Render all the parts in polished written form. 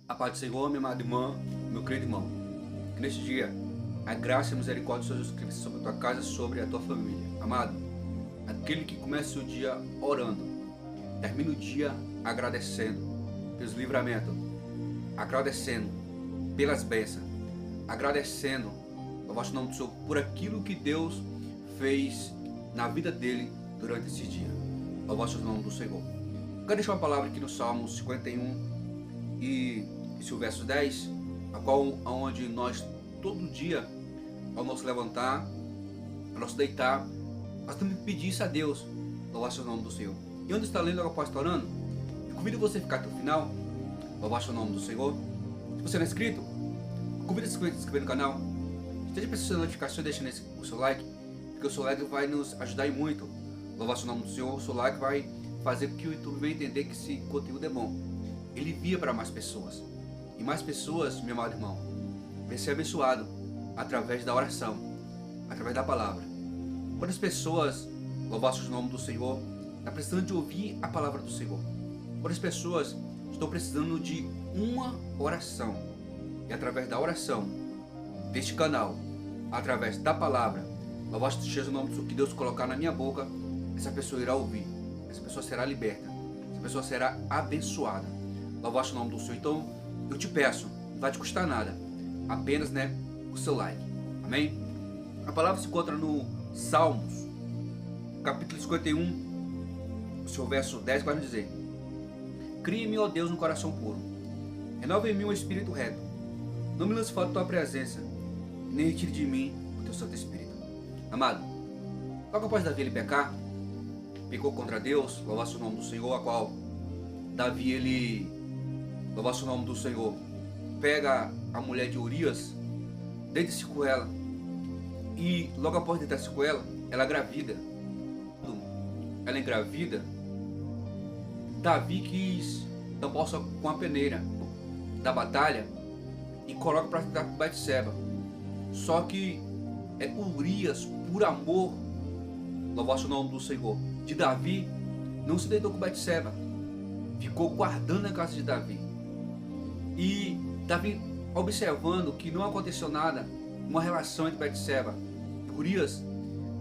A paz do Senhor, minha amada irmã, meu querido irmão. Que neste dia, a graça e a misericórdia de Jesus Cristo sobre a tua casa, sobre a tua família. Amado, aquele que começa o dia orando, termina o dia agradecendo pelos livramentos, agradecendo pelas bênçãos, agradecendo ao vosso nome do Senhor por aquilo que Deus fez na vida dele durante esse dia. Ao vosso nome do Senhor. Quero deixar uma palavra aqui no Salmo 51 e o verso 10, a qual onde nós todo dia, ao nos levantar, ao nos deitar, nós temos que pedir isso a Deus, louvar o nome do Senhor. E onde está lendo, eu posso estar orando? Eu convido você a ficar até o final, louvar o nome do Senhor. Se você não é inscrito, convido você a se inscrever no canal, esteja precisando de notificação, deixando o seu like, porque o seu like vai nos ajudar muito. Louvar o nome do Senhor, o seu like vai fazer com que o YouTube venha entender que esse conteúdo é bom. Ele envia para mais pessoas. E mais pessoas, meu amado irmão, vai ser abençoado através da oração, através da palavra. Quando as pessoas louvassem o nome do Senhor, estão precisando de ouvir a palavra do Senhor. Quando as pessoas estão precisando de uma oração, e através da oração deste canal, através da palavra, louvado seja o nome do Senhor, que Deus colocar na minha boca, essa pessoa irá ouvir, essa pessoa será liberta, essa pessoa será abençoada. Louvado seja o nome do Senhor. Então, eu te peço, não vai te custar nada, apenas o seu like, amém? A palavra se encontra no Salmos, capítulo 51, o seu verso 10 vai nos dizer: cria em mim, ó Deus, um coração puro, renova em mim um espírito reto, não me lance fora da tua presença, nem retire de mim o teu Santo Espírito. Amado, logo após Davi ele pecar, pecou contra Deus, louvasse o nome do Senhor, a qual Davi ele, louvasse o nome do Senhor, pega a mulher de Urias, deita-se com ela, e logo após deitar-se com ela, ela engravida. Ela engravida, Davi quis tampar com a peneira da batalha e coloca para tentar com Betseba. Só que Urias, por amor, louvasse o nome do Senhor, de Davi, não se deitou com Betseba, ficou guardando a casa de Davi. E Davi, observando que não aconteceu nada, uma relação entre Betseba e Urias,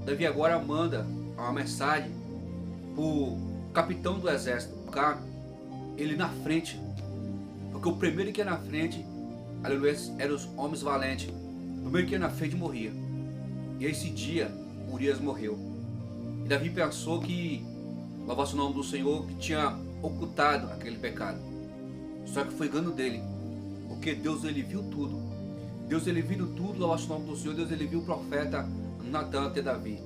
Davi agora manda uma mensagem para o capitão do exército, colocar ele na frente, porque o primeiro que ia na frente, aleluia, eram os homens valentes. O primeiro que ia na frente morria. E esse dia, Urias morreu. E Davi pensou que, louvasse o nome do Senhor, que tinha ocultado aquele pecado. Só que foi engano dele, porque Deus ele viu tudo. Deus ele viu tudo, louvasse o nome do Senhor. Deus ele viu o profeta Natan até Davi.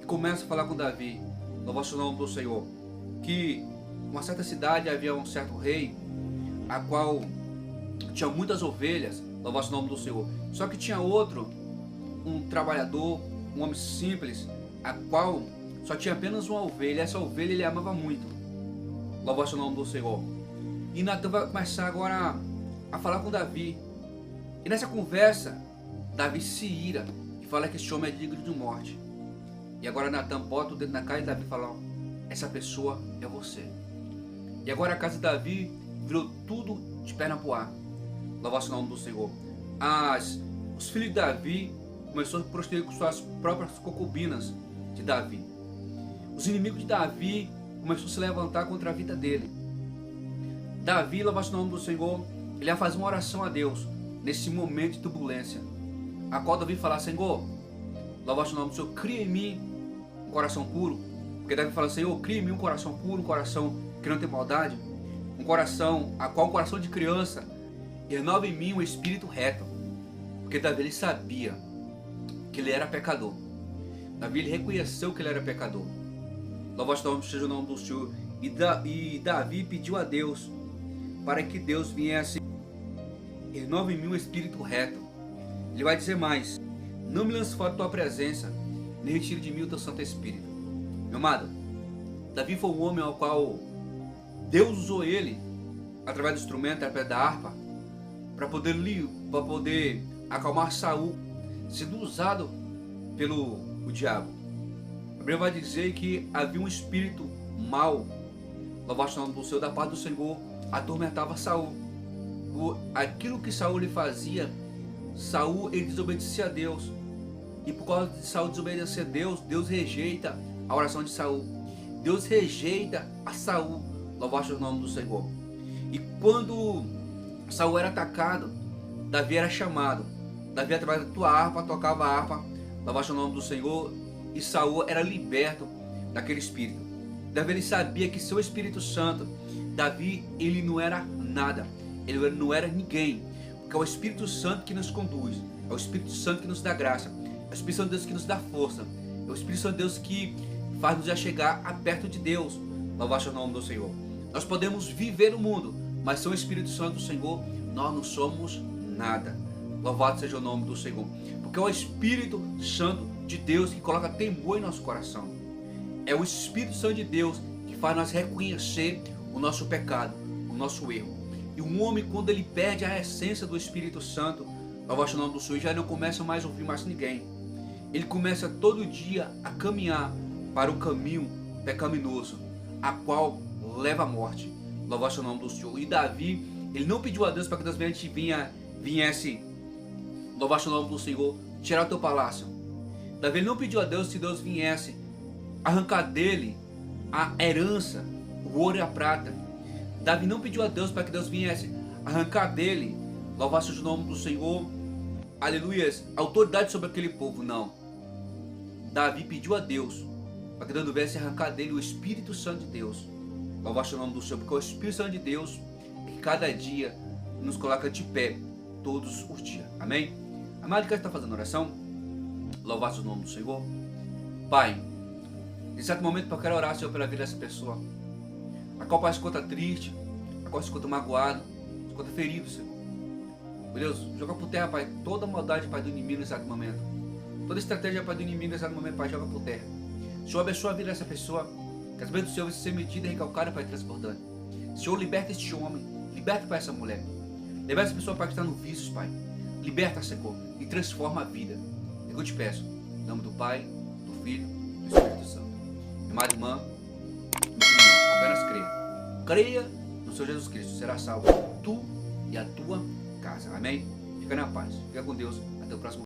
E começa a falar com Davi, louvasse o nome do Senhor, que em uma certa cidade havia um certo rei, a qual tinha muitas ovelhas, louvasse o nome do Senhor. Só que tinha outro, um trabalhador, um homem simples, a qual só tinha apenas uma ovelha. Essa ovelha ele amava muito, louvasse o nome do Senhor. E Natan vai começar agora a falar com Davi. E nessa conversa, Davi se ira e fala que esse homem é digno de morte. E agora Natan bota o dedo na cara e Davi fala: essa pessoa é você. E agora a casa de Davi virou tudo de perna pro ar, louvasse o nome do Senhor. Os filhos de Davi começaram a prostituir com suas próprias concubinas de Davi. Os inimigos de Davi começaram a se levantar contra a vida dele. Davi, louvasse o nome do Senhor, ele ia fazer uma oração a Deus nesse momento de turbulência, a qual Davi fala: Senhor, louvasse o nome do Senhor, cria em mim um coração puro. Porque Davi fala: Senhor, cria em mim um coração puro, um coração que não tem maldade, um coração, um coração de criança, e renova em mim um espírito reto. Porque Davi ele sabia que ele era pecador. Davi ele reconheceu que ele era pecador. Louvado seja o nome do Senhor. E Davi pediu a Deus para que Deus viesse e renova em mim um espírito reto. Ele vai dizer mais: não me lance fora da tua presença, nem retire de mim o teu Santo Espírito. Meu amado, Davi foi um homem ao qual Deus usou ele através do instrumento, através da harpa, para poder acalmar Saul, sendo usado pelo diabo. A Bíblia vai dizer que havia um espírito mau, louvado o nome do Senhor, da parte do Senhor, atormentava Saul. aquilo que Saul lhe fazia, Saul ele desobedecia a Deus. E por causa de Saul desobedecer a Deus, Deus rejeita a oração de Saul. Deus rejeita a Saul. Louvado seja o nome do Senhor. E quando Saul era atacado, Davi era chamado. Davi, através da tua harpa, tocava a harpa. Louvado seja o nome do Senhor. E Saul era liberto daquele espírito. Davi ele sabia que seu Espírito Santo, Davi ele não era nada. Ele não era ninguém. Porque é o Espírito Santo que nos conduz. É o Espírito Santo que nos dá graça. É o Espírito Santo de Deus que nos dá força. É o Espírito Santo de Deus que faz nos chegar a perto de Deus. Louvado seja o nome do Senhor. Nós podemos viver no mundo, mas sem o Espírito Santo do Senhor, nós não somos nada. Louvado seja o nome do Senhor. Porque é o Espírito Santo de Deus que coloca temor em nosso coração. É o Espírito Santo de Deus que faz nós reconhecer o nosso pecado, o nosso erro. E um homem, quando ele perde a essência do Espírito Santo, louvado seja o nome do Senhor, já não começa mais a ouvir mais ninguém. Ele começa todo dia a caminhar para o caminho pecaminoso, a qual leva à morte. Louvado seja o nome do Senhor. E Davi, ele não pediu a Deus para que Deus viesse, louvado seja o nome do Senhor, tirar o teu palácio. Davi ele não pediu a Deus se Deus viesse arrancar dele a herança, o ouro e a prata. Davi não pediu a Deus para que Deus viesse arrancar dele, louvado seja o nome do Senhor, aleluia, autoridade sobre aquele povo. Não. Davi pediu a Deus para que Deus viesse arrancar dele o Espírito Santo de Deus. Louvado seja o nome do Senhor, porque o Espírito Santo de Deus é que cada dia nos coloca de pé todos os dias. Amém? Amado, que está fazendo oração? Louvado seja o nome do Senhor. Pai, em certo momento eu quero orar, Senhor, pela vida dessa pessoa, a qual, Pai, se encontra triste, a qual se encontra magoado, se encontra ferido, Senhor. Meu Deus, joga por terra, Pai, toda a maldade, Pai, do inimigo nesse exato momento. Toda estratégia, Pai, do inimigo nesse exato momento, Pai, joga por terra. Senhor, abençoa a vida dessa pessoa, que as bênçãos do Senhor vai ser medida e recalcada, Pai, transbordante. Senhor, liberta este homem, liberta, Pai, essa mulher. Liberta essa pessoa, Pai, que está no vício, Pai. Liberta, Senhor, e transforma a vida. É que eu te peço, em nome do Pai, do Filho e do Espírito Santo. Minha amada irmã, meu irmão, apenas creia. Creia no Senhor Jesus Cristo, será salvo tu e a tua casa. Amém? Fica na paz. Fica com Deus. Até o próximo.